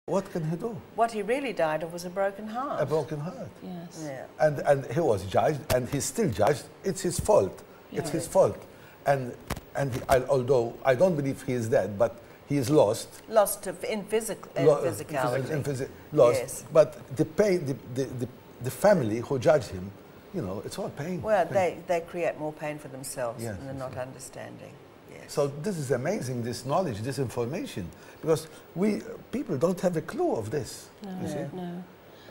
what can he do? What he really died of was a broken heart. A broken heart. Yes. Yeah. And he was judged, and he's still judged. It's his fault. Yeah. It's his fault. And although I don't believe he is dead, but he is lost. Lost in physicality. Lost. Yes. But the pain, the family who judged him, you know, it's all pain. Well, pain. they create more pain for themselves Yes, and they're yes, not understanding. Yes. So this is amazing, this knowledge, this information, because people don't have a clue of this. No, you see? no.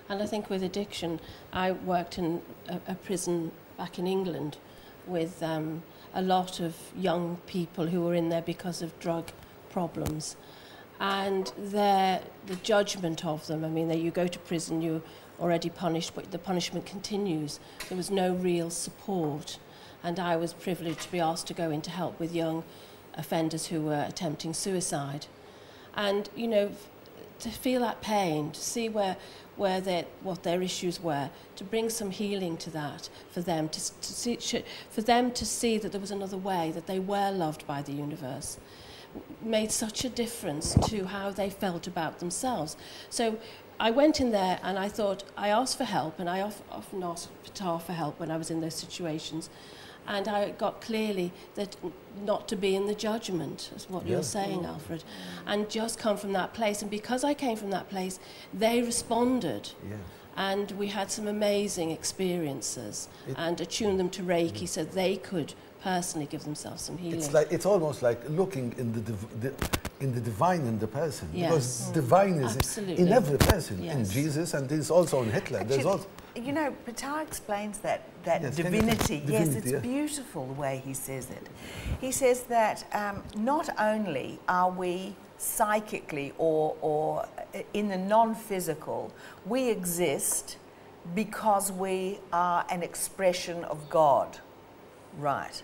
And I think with addiction, I worked in a prison back in England with a lot of young people who were in there because of drug problems. And the judgment of them, I mean, you go to prison, you're already punished, but the punishment continues. There was no real support. And I was privileged to be asked to go in to help with young offenders who were attempting suicide. And, you know, to feel that pain, to see what their issues were, to bring some healing to that, for them to see that there was another way, that they were loved by the universe, made such a difference to how they felt about themselves. So I went in there and I thought, I asked for help, and I often asked Petar for help when I was in those situations. And I got clearly that not to be in the judgment, is what you're saying, Alfred, and just come from that place. And because I came from that place, they responded. And we had some amazing experiences and attuned them to Reiki so they could personally give themselves some healing. It's almost like looking in the divine in the person. Yes. Because divine is in every person, in Jesus, and it's also in Hitler. Actually, there's also, you know, Petar explains that Yes, divinity. Yes, it's yeah. beautiful the way he says it. He says that not only are we psychically or in the non-physical, we exist because we are an expression of God, right?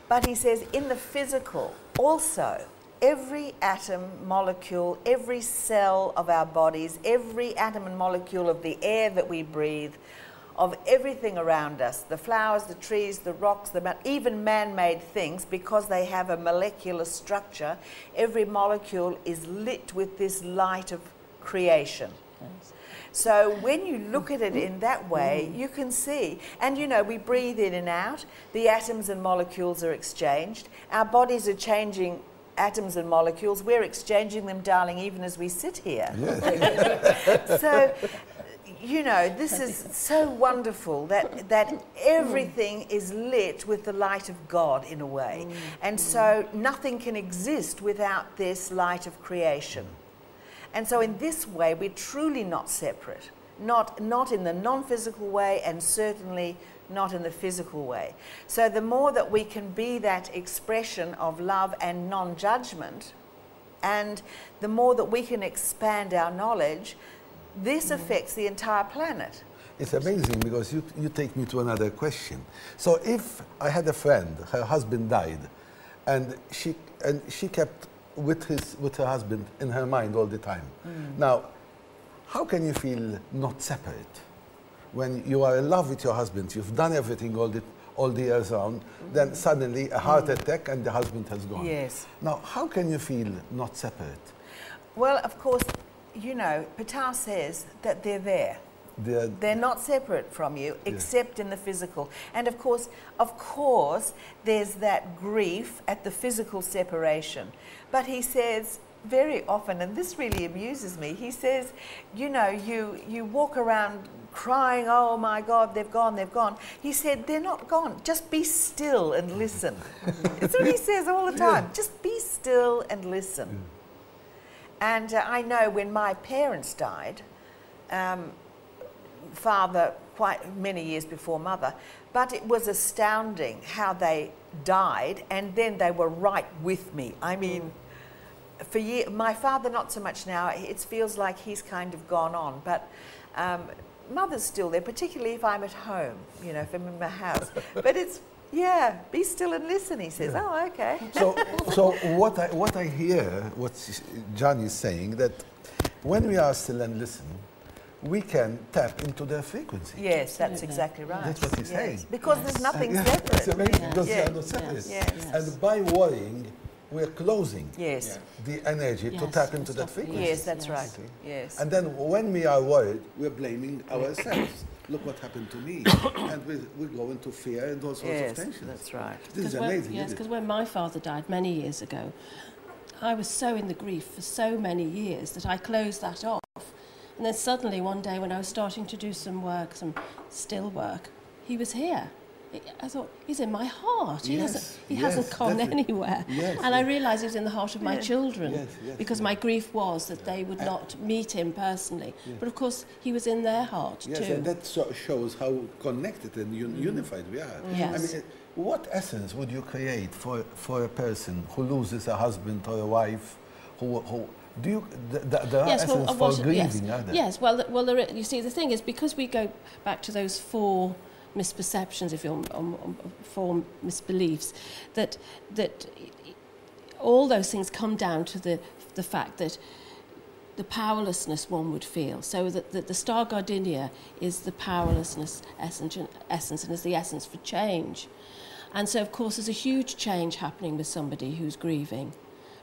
But he says in the physical also, every atom, molecule, every cell of our bodies, every atom and molecule of the air that we breathe, of everything around us, the flowers, the trees, the rocks, even man-made things, because they have a molecular structure, every molecule is lit with this light of creation. Yes. So when you look at it in that way, you can see, and you know, we breathe in and out, the atoms and molecules are exchanged, our bodies are changing atoms and molecules, we're exchanging them, darling, even as we sit here. Yes. So, you know, this is so wonderful that everything is lit with the light of God in a way. And so nothing can exist without this light of creation. And so in this way, we're truly not separate, not in the non-physical way, and certainly not in the physical way. So the more that we can be that expression of love and non-judgment, and the more that we can expand our knowledge, this affects the entire planet. It's amazing because you take me to another question. So if I had a friend, her husband died, and she kept with her husband in her mind all the time. Now, how can you feel not separate? When you are in love with your husband, you've done everything all the years around, then suddenly a heart attack and the husband has gone. Yes. Now, how can you feel not separate? Well, of course, you know, Petar says that they're there. They're not separate from you, except in the physical. And of course, there's that grief at the physical separation. But he says very often, and this really amuses me, he says, you know, you walk around crying, oh my God, they've gone, they've gone. He said, they're not gone, just be still and listen. That's what he says all the time, just be still and listen. And I know when my parents died, father quite many years before mother, but it was astounding how they died and then they were right with me. I mean, for years, my father not so much now, it feels like he's kind of gone on, but mother's still there, particularly if I'm at home, you know, if I'm in my house. But it's, yeah, be still and listen, he says. Oh, okay. So what I hear, what Jani is saying, that when we are still and listen, we can tap into their frequency. Yes, that's exactly right. That's what he's saying. Because there's nothing separate. It's amazing, because they are not separate. And by worrying, we're closing Yes. the energy to Yes, tap into it's that not- frequency. Yes, that's Yes. right. Yes. And then when we are worried, we're blaming ourselves. Look what happened to me. And we go into fear and all sorts Yes, of tensions. that's right. This is amazing, Yes, isn't because it? when my father died many years ago, I was so in the grief for so many years that I closed that off. And then suddenly one day when I was starting to do some work, some still work, he was here. I thought, he's in my heart. He Yes, hasn't gone definitely. anywhere. Yes, And I yes. realised he was in the heart of my children. Yes, yes, because yes. my grief was that they would not meet him personally. But of course, he was in their heart Yes, too. and that shows how connected and unified we are. Yes. I mean, what essence would you create for a person who loses a husband or a wife? Who do you? There are essence for grieving, are there? Yes, well, you see, the thing is, because we go back to those 4 misperceptions, if you're 4 misbeliefs, that all those things come down to the fact that the powerlessness one would feel. So that the star gardenia is the powerlessness essence and is the essence for change. And so, of course, there's a huge change happening with somebody who's grieving,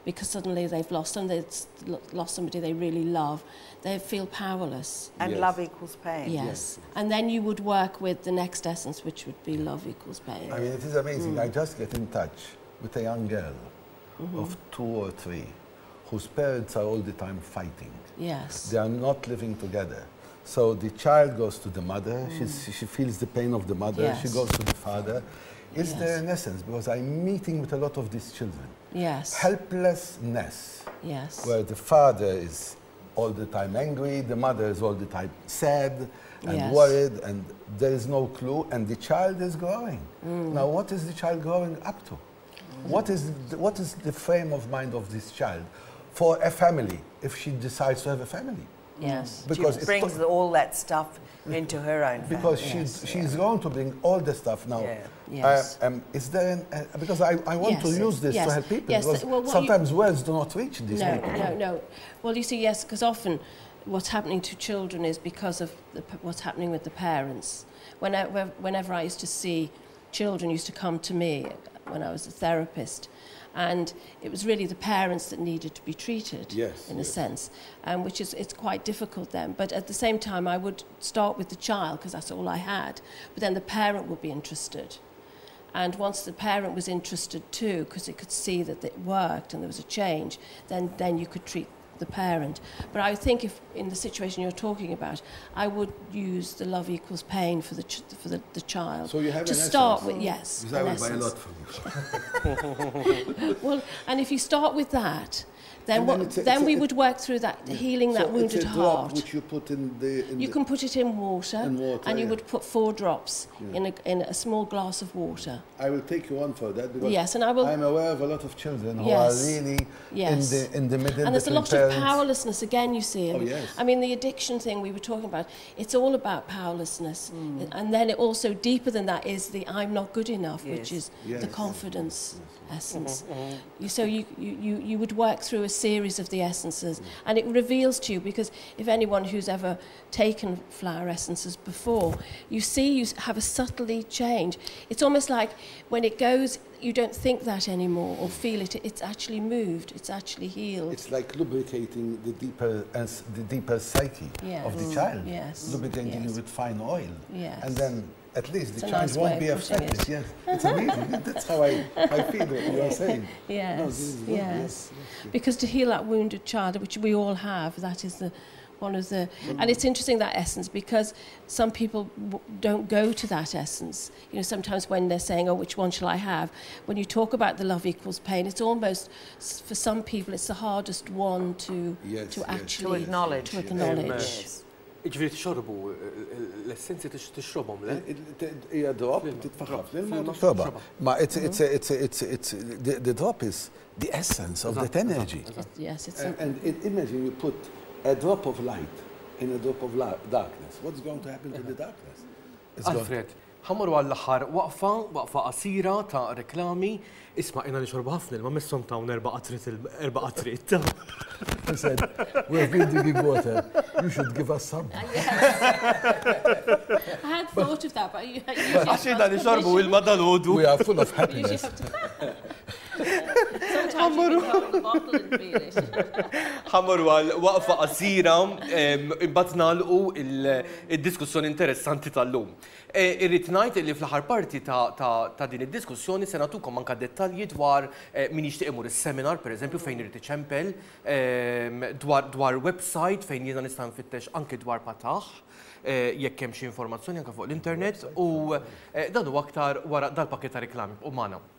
because suddenly they've lost somebody they really love. They feel powerless. And Yes. love equals pain. Yes. And then you would work with the next essence, which would be love equals pain. I mean, it is amazing. I just get in touch with a young girl of 2 or 3 whose parents are all the time fighting. Yes. They are not living together. So the child goes to the mother, she feels the pain of the mother, she Yes. goes to the father. Is Yes. there an essence? Because I'm meeting with a lot of these children. Yes. Helplessness, Yes. where the father is all the time angry, the mother is all the time sad and Yes. worried, and there is no clue, and the child is growing. Now, what is the child growing up to? What is the frame of mind of this child for a family if she decides to have a family? Yes. Because She it's brings all that stuff into her own family. because Yes. she's going to bring all the stuff now. Yeah. Yes. Is there because I want to Yes. use this Yes. to help people, Yes. because Well, what you- sometimes words do not reach these No, people. no. Well, you see, yes, because often what's happening to children is because of what's happening with the parents. Whenever I used to see children used to come to me when I was a therapist, and it was really the parents that needed to be treated, Yes, in a yes. sense, which is it's quite difficult then. But at the same time, I would start with the child because that's all I had. But then the parent would be interested. And once the parent was interested too, because it could see that it worked and there was a change, then you could treat the parent. But I think if in the situation you're talking about, I would use the love equals pain for the child. So you have to an start essence. with, yes. Because I an will buy a essence. lot from you. Well, and if you start with that, then And then then we it's a- would work through that, healing that So wounded it's a drop heart. which you put in the. You can put it in water, In water, and you yeah. would put 4 drops in a small glass of water. I will take you on for that because Yes, and I will. I'm aware of a lot of children who Yes. are really Yes. in the middle. And there's a between lot parents. of powerlessness again, you see. Oh, yes. I mean, the addiction thing we were talking about, it's all about powerlessness. And then it also, deeper than that, is the I'm not good enough, which Yes. is Yes. the confidence essence. You would work through a series of the essences, and it reveals to you, because if anyone who's ever taken flower essences before, you have a subtly change. It's almost like when it goes, you don't think that anymore or feel it. It's actually moved. It's actually healed. It's like lubricating the deeper psyche Yes. of the child. Yes. Lubricating Yes. it with fine oil. Yes. And then at least It's the a child nice won't way be of putting affected. it. Yes. It's amazing. That's how I feel what you are saying. Yes, No, this is good. yes. Yes. Because to heal that wounded child, which we all have, that is one of the... And it's interesting, that essence, because some people don't go to that essence. You know, sometimes when they're saying, oh, which one shall I have? When you talk about the love equals pain, it's almost, for some people, it's the hardest one to Yes, yes. actually... To acknowledge. To acknowledge. Yes. ġifiri t-xorbu, l-essenzi t-xrobom, le? hija drop titfaħħa fl-ilma u tixroba. Ma the drop is the essence of that energy. Yes, it's... And imagine you put a drop of light in a drop of darkness. What's going to happen to the darkness? Alfred, ħamru għall-aħħar waqfa qasira ta' reklami, isma' jina li xorbu ħafna, ma missom ta' erba' qatrit. He said, we're building water. You should give us some. I had thought of that, but you Għaxina li xorbu il-madalodu. We are full of usually happiness. have to... ħamru għal waqfa qasira imbagħad nagħlqu il-diskussjoni interessanti tal-lum. Irrid ngħid li fl-aħħar parti ta' din id-diskussjoni se nagħtukom anke dettalji dwar min jixtieq imur is-seminar pereżempju fejn irid iċempel dwar website fejn jiena nista' nfittex anke dwar pataħ jekk hemm xi informazzjoni anke fuq l-internet u dan huwa aktar wara dal-pakket ta' riklami u magħna.